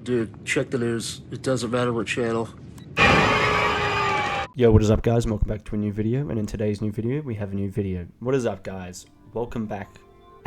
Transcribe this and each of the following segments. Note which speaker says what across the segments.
Speaker 1: dude. Check the news. It doesn't matter what channel.
Speaker 2: Yo, what is up, guys? Welcome back to a new video, and in today's new video we have a new video. What is up, guys? Welcome back,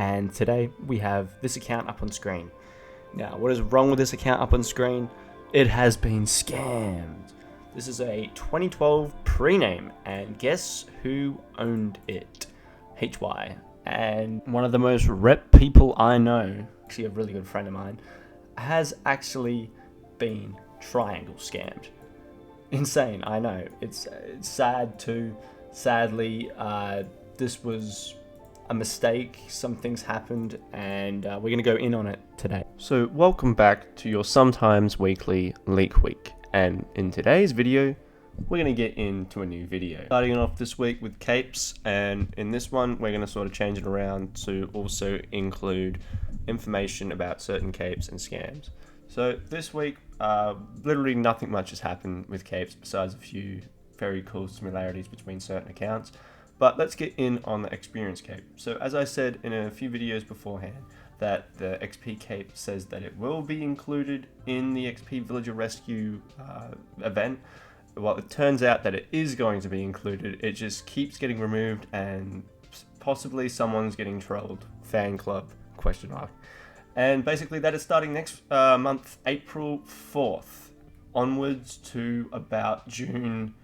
Speaker 2: and today we have this account up on screen. Now, what is wrong with this account up on screen? It has been scammed. This is a 2012 pre-name, and guess who owned it? HIIII. And one of the most rep people I know, actually a really good friend of mine, has actually been triangle scammed. Insane, I know. It's sad too. Sadly, this was a mistake. Some things happened, and we're going to go in on it today. So welcome back to your sometimes weekly leak week. And in today's video, we're going to get into a new video. Starting off this week with capes, and in this one, we're going to sort of change it around to also include information about certain capes and scams. So this week, literally nothing much has happened with capes besides a few very cool similarities between certain accounts. But let's get in on the experience cape. So as I said in a few videos beforehand, that the XP cape says that it will be included in the XP Villager Rescue event. Well, it turns out that it is going to be included. It just keeps getting removed, and possibly someone's getting trolled. Fan club, question mark. And basically that is starting next month, April 4th, onwards to about June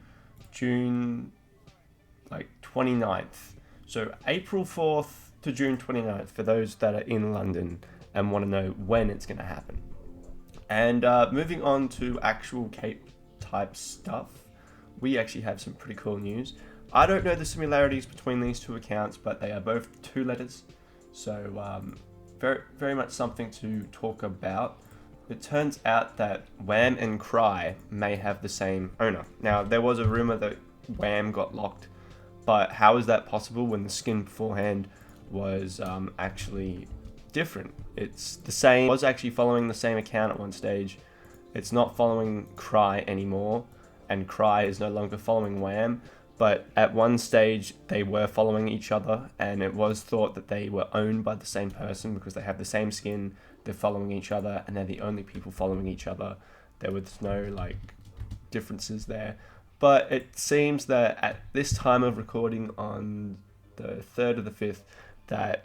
Speaker 2: like 29th. So April 4th to June 29th for those that are in London and want to know when it's going to happen. And moving on to actual cape type stuff, we actually have some pretty cool news. I don't know the similarities between these two accounts, but they are both 2 letters. So very much something to talk about. It turns out that Wam and Cry may have the same owner. Now, there was a rumor that Wam got locked, but how is that possible when the skin beforehand was actually different? It's the same, was actually following the same account at one stage. It's not following Cry anymore, and Cry is no longer following Wam. But at one stage, they were following each other, and it was thought that they were owned by the same person because they have the same skin, they're following each other, and they're the only people following each other. There was no, differences there. But it seems that at this time of recording on the 3rd of the 5th, that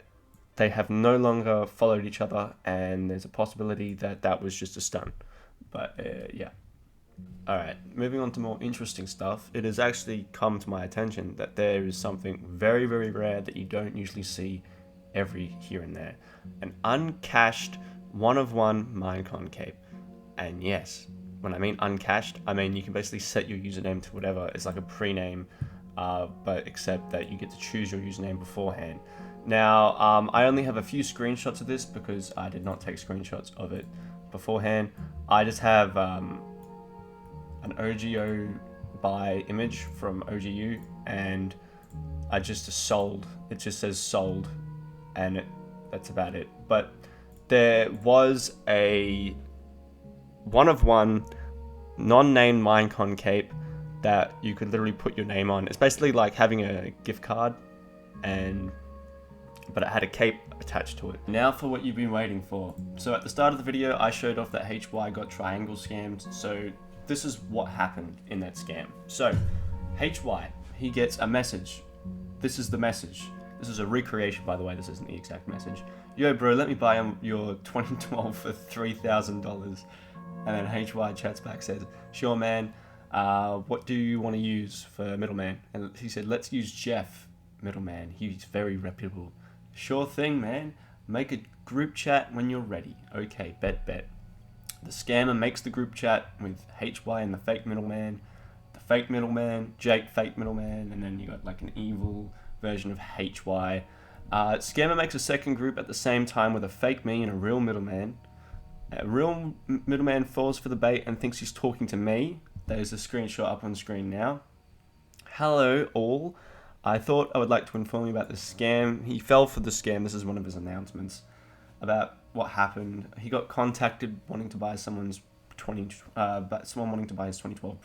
Speaker 2: they have no longer followed each other, and there's a possibility that that was just a stunt. But, yeah. Alright, moving on to more interesting stuff. It has actually come to my attention that there is something very, very rare that you don't usually see every here and there. An uncached 1-of-1 Minecon cape. And yes, when I mean uncached, I mean you can basically set your username to whatever. It's like a pre-name, but except that you get to choose your username beforehand. Now, I only have a few screenshots of this because I did not take screenshots of it beforehand. I just have an OGO buy image from OGU, and I just sold. It just says sold, and that's about it. But there was a 1-of-1 non-named Minecon cape that you could literally put your name on. It's basically like having a gift card, but it had a cape attached to it. Now for what you've been waiting for. So at the start of the video, I showed off that HIIII got triangle scammed. So this is what happened in that scam. So HIIII, he gets a message. This is the message. This is a recreation, by the way. This isn't the exact message. Yo, bro, let me buy your 2012 for $3,000. And then HIIII chats back, says, sure, man. What do you want to use for middleman? And he said, let's use Jeff, middleman. He's very reputable. Sure thing, man. Make a group chat when you're ready. Okay, bet. The scammer makes the group chat with HIIII and the fake middleman. The fake middleman, Jake, fake middleman, and then you got like an evil version of HIIII. Scammer makes a second group at the same time with a fake me and a real middleman. A real middleman falls for the bait and thinks he's talking to me. There's a screenshot up on screen now. Hello, all. I thought I would like to inform you about the scam. He fell for the scam. This is one of his announcements about what happened. He got contacted wanting to buy someone wanting to buy his 2012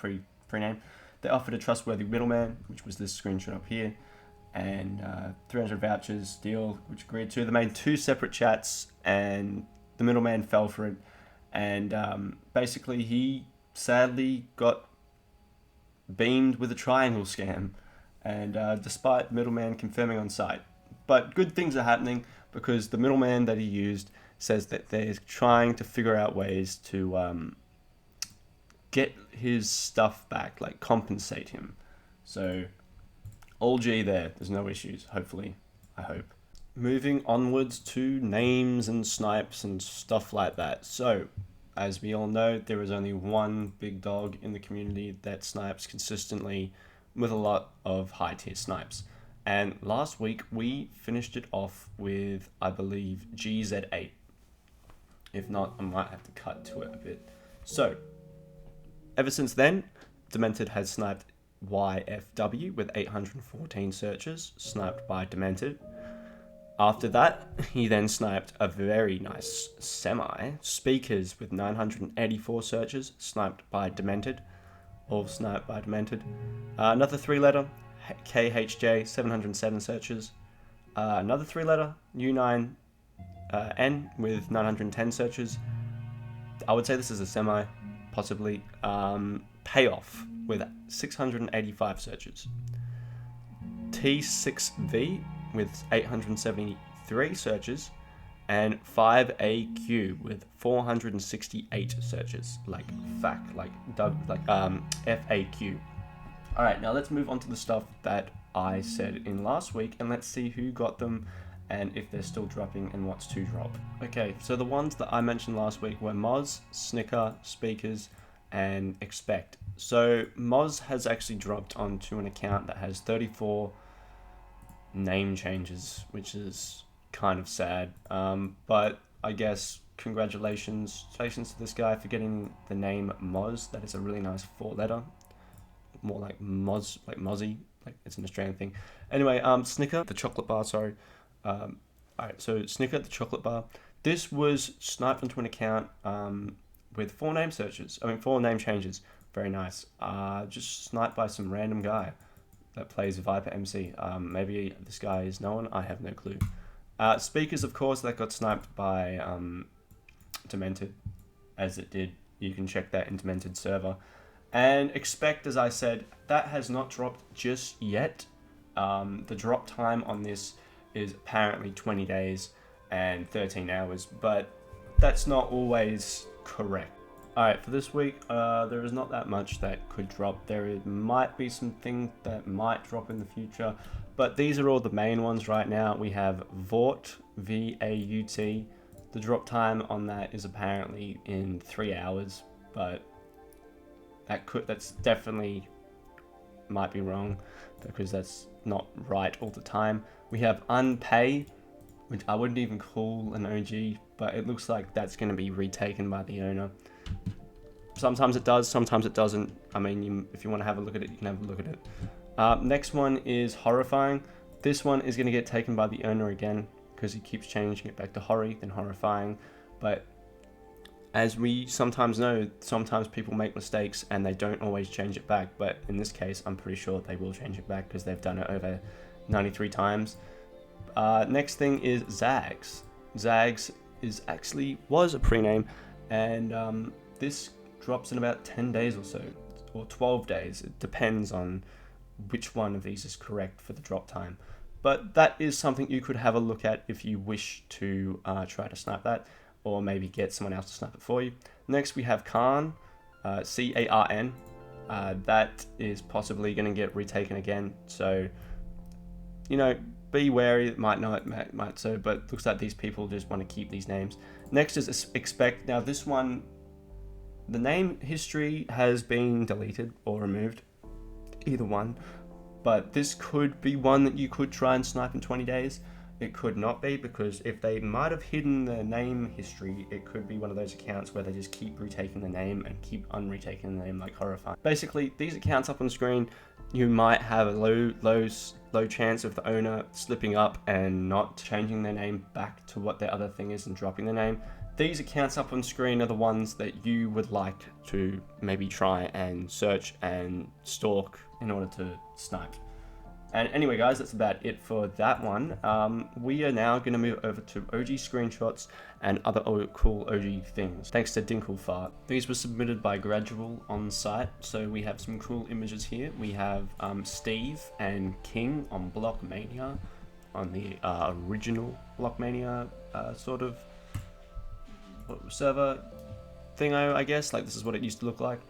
Speaker 2: pre-name. They offered a trustworthy middleman, which was this screenshot up here, and 300 vouchers deal, which agreed to. They made 2 separate chats, and the middleman fell for it, and basically he sadly got beamed with a triangle scam, and despite middleman confirming on site. But good things are happening because the middleman that he used says that they're trying to figure out ways to get his stuff back, like compensate him. So all G there, there's no issues, hopefully, I hope. Moving onwards to names and snipes and stuff like that. So, as we all know, there is only one big dog in the community that snipes consistently with a lot of high tier snipes. And last week we finished it off with, I believe, GZ8. If not, I might have to cut to it a bit. So, ever since then, Demented has sniped YFW with 814 searches, sniped by Demented. After that, he then sniped a very nice semi, Speakers with 984 searches, sniped by Demented, all sniped by Demented. Another 3-letter, KHJ, 707 searches. Another 3-letter, U9N with 910 searches. I would say this is a semi, possibly. Payoff with 685 searches. T6V with 873 searches, and 5AQ with 468 searches. Like FAQ. Alright, now let's move on to the stuff that I said in last week, and let's see who got them and if they're still dropping and what's to drop. Okay, so the ones that I mentioned last week were Moz, Snicker, Speakers, and Expect. So Moz has actually dropped onto an account that has 34 name changes, which is kind of sad. But I guess congratulations to this guy for getting the name Moz. That is a really nice 4-letter, more like Moz, like Mozzie, like it's an Australian thing. Anyway, Snicker, the chocolate bar, sorry. Alright, so Snicker, the chocolate bar. This was sniped onto an account with 4 name changes. Very nice. Just sniped by some random guy that plays Viper MC. Maybe this guy is known, I have no clue. Speakers, of course, that got sniped by Demented, as it did. You can check that in Demented server. And Expect, as I said, that has not dropped just yet. The drop time on this is apparently 20 days and 13 hours, but that's not always correct. Alright, for this week, there is not that much that could drop. There might be some things that might drop in the future, but these are all the main ones right now. We have Vaut, V-A-U-T. The drop time on that is apparently in 3 hours, but that's definitely might be wrong because that's not right all the time. We have Unpay, which I wouldn't even call an OG, but it looks like that's going to be retaken by the owner. Sometimes it does, sometimes it doesn't. I mean, if you want to have a look at it, you can have a look at it. Next one is Horrifying. This one is going to get taken by the owner again because he keeps changing it back to Horry, then Horrifying. But as we sometimes know, sometimes people make mistakes and they don't always change it back. But in this case, I'm pretty sure they will change it back because they've done it over 93 times. Next thing is Zags. Zags was a pre-name, and this drops in about 10 days or so, or 12 days. It depends on which one of these is correct for the drop time. But that is something you could have a look at if you wish to try to snipe that, or maybe get someone else to snipe it for you. Next we have Carn, C-A-R-N. That is possibly going to get retaken again, so, you know, be wary. It might not, it might so, but looks like these people just want to keep these names. Next is Expect. Now this one, the name history has been deleted or removed, either one, but this could be one that you could try and snipe in 20 days. It could not be, because if they might have hidden the name history, it could be one of those accounts where they just keep retaking the name and keep unretaking the name, like Horrifying. Basically, these accounts up on screen, you might have a low chance of the owner slipping up and not changing their name back to what their other thing is and dropping the name. These accounts up on screen are the ones that you would like to maybe try and search and stalk in order to snipe. And anyway, guys, that's about it for that one. We are now going to move over to OG screenshots and other cool OG things. Thanks to Dinklefart. These were submitted by Gradual on site, so we have some cool images here. We have Steve and King on Blockmania, on the original Blockmania sort of server thing, I guess. Like, this is what it used to look like.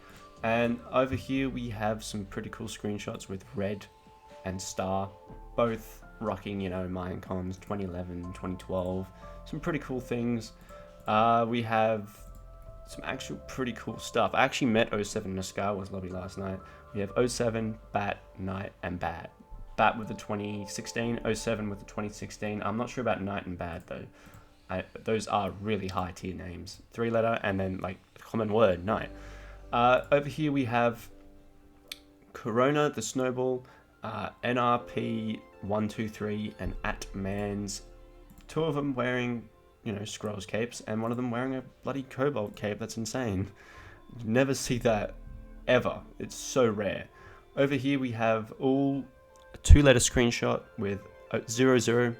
Speaker 2: And over here we have some pretty cool screenshots with Red and Star, both rocking, you know, Minecons 2011, 2012, some pretty cool things. We have some actual pretty cool stuff. I actually met HIIII in a Star Wars lobby last night. We have HIIII, Bat, Knight, and Bad. Bat with the 2016, HIIII with the 2016. I'm not sure about Knight and Bad though. Those are really high tier names. 3-letter and then like common word, Knight. Over here we have Corona, the Snowball, NRP 123 and Atmans, two of them wearing, you know, Scrolls capes, and one of them wearing a bloody Cobalt cape. That's insane. You never see that ever. It's so rare. Over here we have all a 2-letter screenshot with 00,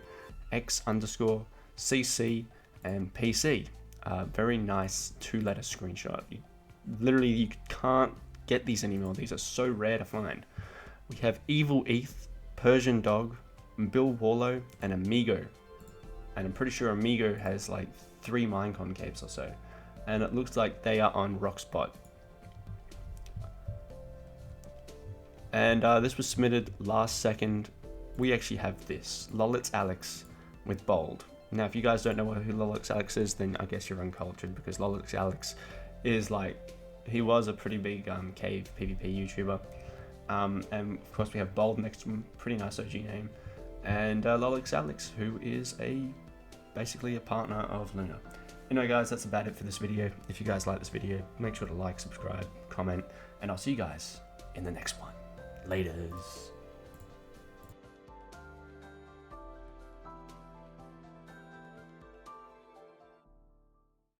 Speaker 2: X underscore, CC, and PC. Very nice 2-letter screenshot. Literally, you can't get these anymore. These are so rare to find. We have Evil ETH, Persian Dog, Bill Warlow, and Amigo. And I'm pretty sure Amigo has like 3 Minecon capes or so. And it looks like they are on Rockspot. And this was submitted last second. We actually have this, Lolitz Alex with bold. Now, if you guys don't know who Lolitz Alex is, then I guess you're uncultured, because Lolitz Alex is like, he was a pretty big cave PvP YouTuber. And of course we have bold next to him, pretty nice OG name. And Lolitz Alex, who is basically a partner of Luna. Anyway guys, that's about it for this video. If you guys like this video, make sure to like, subscribe, comment, and I'll see you guys in the next one. Laters.